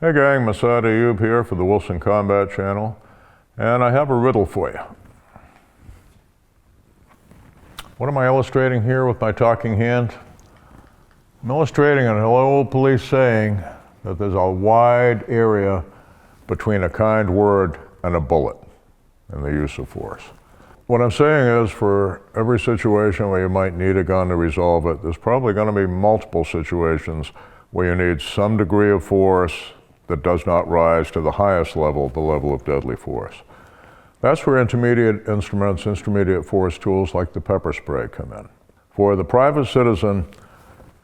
Hey gang, Massad Ayoob here for the Wilson Combat Channel, and I have a riddle for you. What am I illustrating here with my talking hand? I'm illustrating an old police saying that there's a wide area between a kind word and a bullet in the use of force. What I'm saying is, for every situation where you might need a gun to resolve it, there's probably going to be multiple situations where you need some degree of force that does not rise to the highest level, the level of deadly force. That's where intermediate instruments, intermediate force tools like the pepper spray come in. For the private citizen,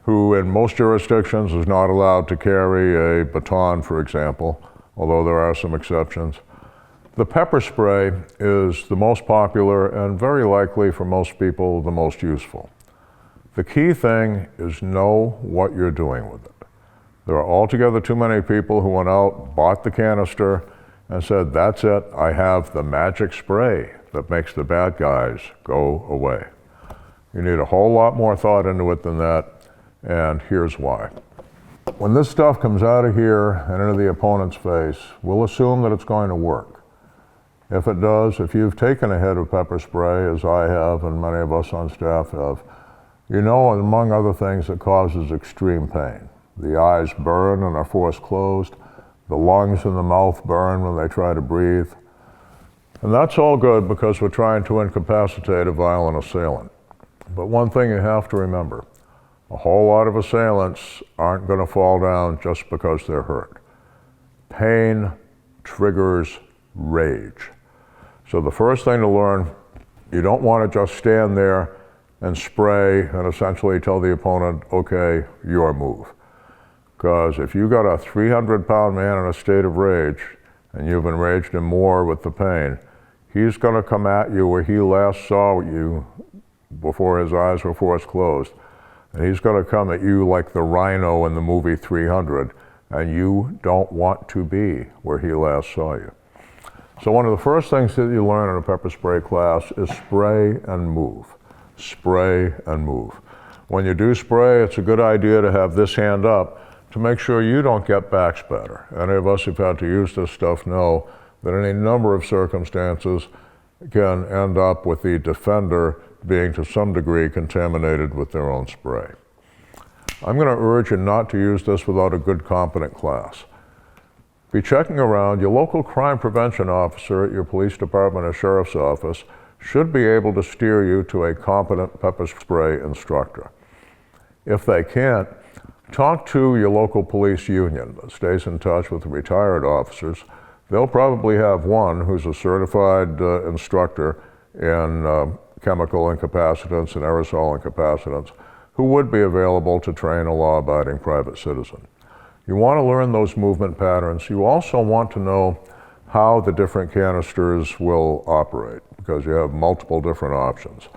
who in most jurisdictions is not allowed to carry a baton, for example, although there are some exceptions, the pepper spray is the most popular and very likely for most people the most useful. The key thing is know what you're doing with it. There are altogether too many people who went out, bought the canister, and said, that's it, I have the magic spray that makes the bad guys go away. You need a whole lot more thought into it than that, and here's why. When this stuff comes out of here and into the opponent's face, we'll assume that it's going to work. If it does, if you've taken a hit of pepper spray, as I have and many of us on staff have, you know, among other things, it causes extreme pain. The eyes burn and are forced closed. The lungs and the mouth burn when they try to breathe. And that's all good because we're trying to incapacitate a violent assailant. But one thing you have to remember, a whole lot of assailants aren't going to fall down just because they're hurt. Pain triggers rage. So the first thing to learn, you don't want to just stand there and spray and essentially tell the opponent, okay, your move. Because if you got a 300-pound man in a state of rage, and you've enraged him more with the pain, he's going to come at you where he last saw you before his eyes were forced closed. And he's going to come at you like the rhino in the movie 300, and you don't want to be where he last saw you. So one of the first things that you learn in a pepper spray class is spray and move. Spray and move. When you do spray, it's a good idea to have this hand up to make sure you don't get back spatter. Any of us who've had to use this stuff know that any number of circumstances can end up with the defender being to some degree contaminated with their own spray. I'm going to urge you not to use this without a good, competent class. Be checking around. Your local crime prevention officer at your police department or sheriff's office should be able to steer you to a competent pepper spray instructor. If they can't, talk to your local police union that stays in touch with the retired officers. They'll probably have one who's a certified instructor in chemical incapacitants and aerosol incapacitants who would be available to train a law-abiding private citizen. You want to learn those movement patterns. You also want to know how the different canisters will operate because you have multiple different options.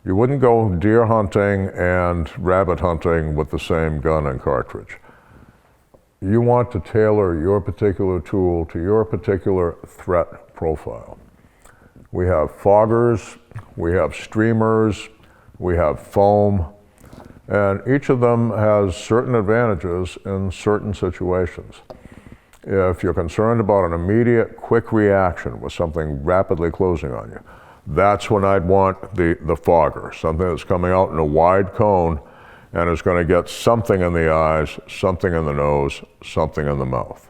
You wouldn't go deer hunting and rabbit hunting with the same gun and cartridge. You want to tailor your particular tool to your particular threat profile. We have foggers, we have streamers, we have foam, and each of them has certain advantages in certain situations. If you're concerned about an immediate, quick reaction with something rapidly closing on you, that's when I'd want the fogger, something that's coming out in a wide cone and is going to get something in the eyes, something in the nose, something in the mouth.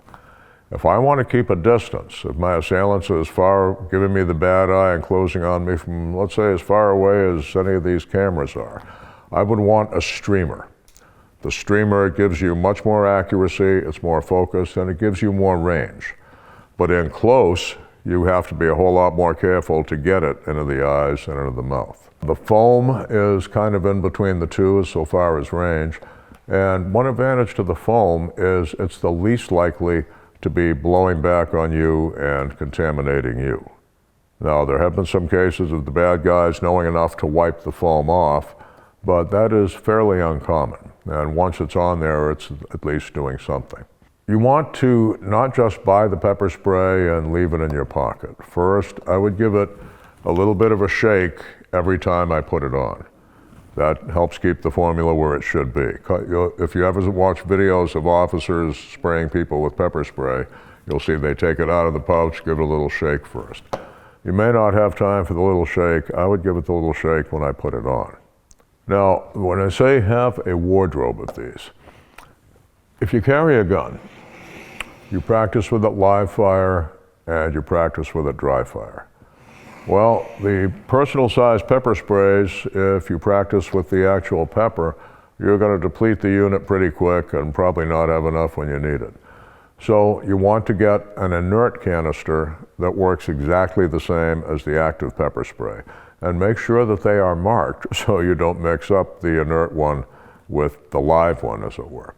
If I want to keep a distance, if my assailants are as far, giving me the bad eye and closing on me from, let's say, as far away as any of these cameras are, I would want a streamer. The streamer gives you much more accuracy, it's more focused, and it gives you more range. But in close, you have to be a whole lot more careful to get it into the eyes and into the mouth. The foam is kind of in between the two so far as range. And one advantage to the foam is it's the least likely to be blowing back on you and contaminating you. Now, there have been some cases of the bad guys knowing enough to wipe the foam off, but that is fairly uncommon. And once it's on there, it's at least doing something. You want to not just buy the pepper spray and leave it in your pocket. First, I would give it a little bit of a shake every time I put it on. That helps keep the formula where it should be. If you ever watch videos of officers spraying people with pepper spray, you'll see they take it out of the pouch, give it a little shake first. You may not have time for the little shake. I would give it the little shake when I put it on. Now, when I say have a wardrobe of these, if you carry a gun, you practice with it live fire and you practice with it dry fire. Well, the personal size pepper sprays, if you practice with the actual pepper, you're going to deplete the unit pretty quick and probably not have enough when you need it. So you want to get an inert canister that works exactly the same as the active pepper spray. And make sure that they are marked so you don't mix up the inert one with the live one, as it were.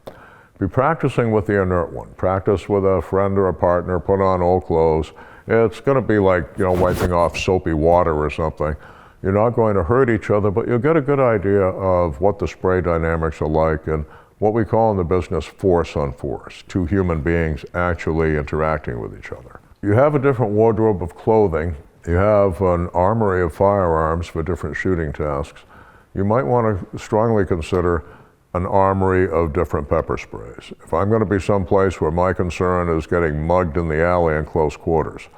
Be practicing with the inert one. Practice with a friend or a partner, put on old clothes. It's going to be like, wiping off soapy water or something. You're not going to hurt each other, but you'll get a good idea of what the spray dynamics are like and what we call in the business force on force, two human beings actually interacting with each other. You have a different wardrobe of clothing. You have an armory of firearms for different shooting tasks. You might want to strongly consider an armory of different pepper sprays. If I'm going to be someplace where my concern is getting mugged in the alley in close quarters,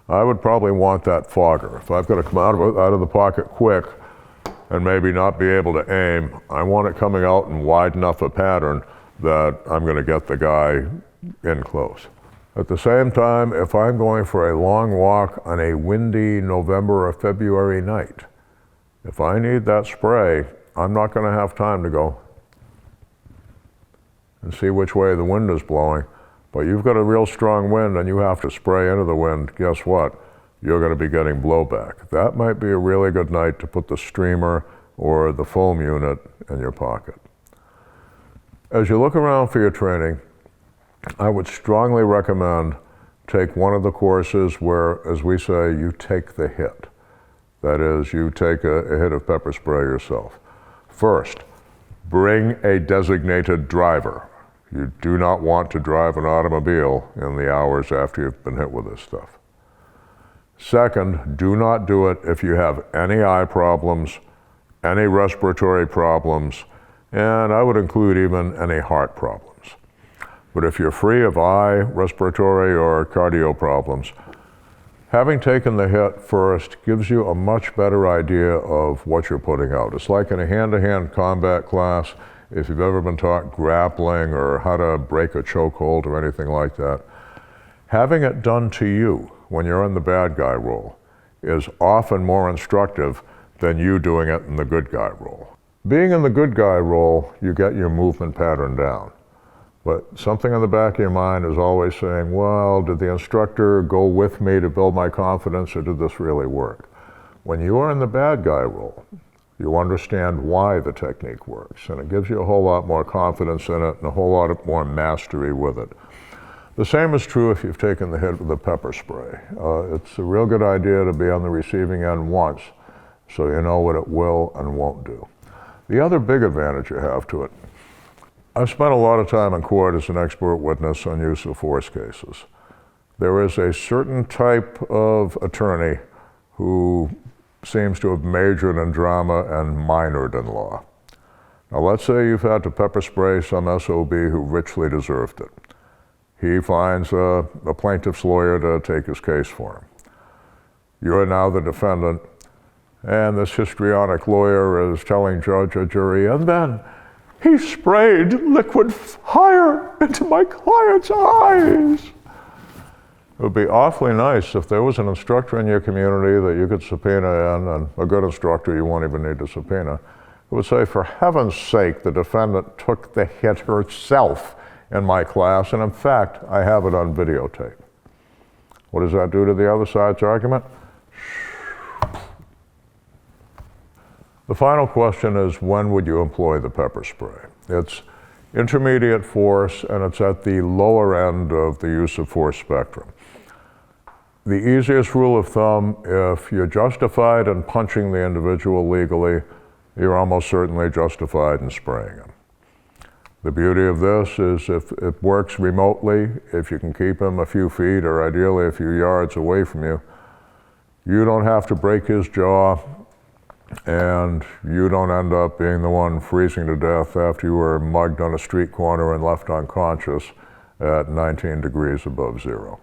I would probably want that fogger. If I've got to come out of the pocket quick and maybe not be able to aim, I want it coming out in wide enough a pattern that I'm going to get the guy in close. At the same time, if I'm going for a long walk on a windy November or February night, if I need that spray, I'm not going to have time to go and see which way the wind is blowing. But you've got a real strong wind and you have to spray into the wind. Guess what? You're going to be getting blowback. That might be a really good night to put the streamer or the foam unit in your pocket. As you look around for your training, I would strongly recommend take one of the courses where, as we say, you take the hit. That is, you take a hit of pepper spray yourself. First, bring a designated driver. You do not want to drive an automobile in the hours after you've been hit with this stuff. Second, do not do it if you have any eye problems, any respiratory problems, and I would include even any heart problems. But if you're free of eye, respiratory, or cardio problems, having taken the hit first gives you a much better idea of what you're putting out. It's like in a hand-to-hand combat class, if you've ever been taught grappling or how to break a chokehold or anything like that, having it done to you when you're in the bad guy role is often more instructive than you doing it in the good guy role. Being in the good guy role, you get your movement pattern down. But something in the back of your mind is always saying, well, did the instructor go with me to build my confidence, or did this really work? When you are in the bad guy role, you understand why the technique works, and it gives you a whole lot more confidence in it and a whole lot more mastery with it. The same is true if you've taken the hit with the pepper spray. It's a real good idea to be on the receiving end once, so you know what it will and won't do. The other big advantage you have to it, I've spent a lot of time in court as an expert witness on use of force cases. There is a certain type of attorney who seems to have majored in drama and minored in law. Now let's say you've had to pepper spray some SOB who richly deserved it. He finds a plaintiff's lawyer to take his case for him. You're now the defendant, and this histrionic lawyer is telling judge or jury, and then he sprayed liquid fire into my client's eyes. It would be awfully nice if there was an instructor in your community that you could subpoena in, and a good instructor you won't even need to subpoena, who would say, for heaven's sake, the defendant took the hit herself in my class, and in fact, I have it on videotape. What does that do to the other side's argument? The final question is, when would you employ the pepper spray? It's intermediate force, and it's at the lower end of the use of force spectrum. The easiest rule of thumb, if you're justified in punching the individual legally, you're almost certainly justified in spraying him. The beauty of this is if it works remotely, if you can keep him a few feet or ideally a few yards away from you, you don't have to break his jaw, and you don't end up being the one freezing to death after you were mugged on a street corner and left unconscious at 19 degrees above zero.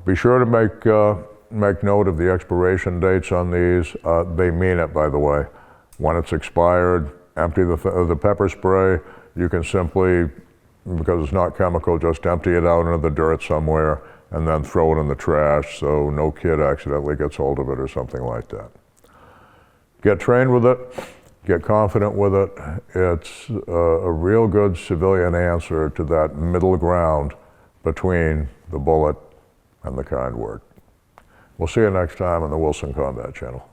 Be sure to make note of the expiration dates on these. They mean it, by the way. When it's expired, empty the pepper spray. You can simply, because it's not chemical, just empty it out into the dirt somewhere and then throw it in the trash so no kid accidentally gets hold of it or something like that. Get trained with it, get confident with it. It's a real good civilian answer to that middle ground between the bullet and the kind word. We'll see you next time on the Wilson Combat Channel.